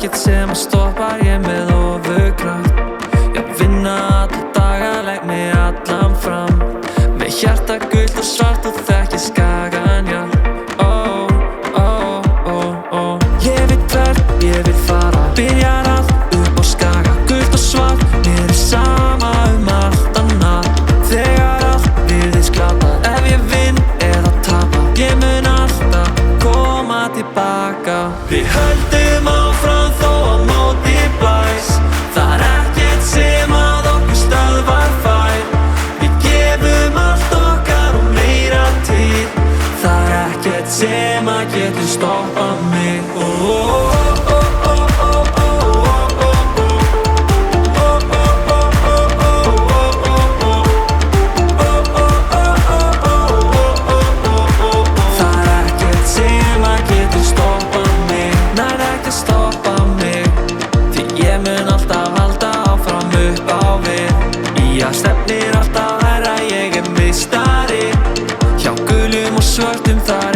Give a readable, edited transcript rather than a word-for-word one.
ekkert sem að stoppar ég með ofurkraft. Ég vinna alla daga, legg mig allan fram. Með hjarta gult og svart og þekki skagan, já. Ég veit hvert ég vil fara, byrjar allt upp á Skaga. Gult og svart, mér sama allt annað. Þegar allt virðist glatað, ef ég vinn eða tapa, ég mun alltaf koma tilbaka. Við höldum áfram þó að móti blæs. Það ekkert sem að okkur stöðvar fær. Við gefum allt okkar og meira til. Það ekkert sem að getur stoppað mig. Stefnir alltaf hærra, ég meistari. Hjá gulum og svörtum, þar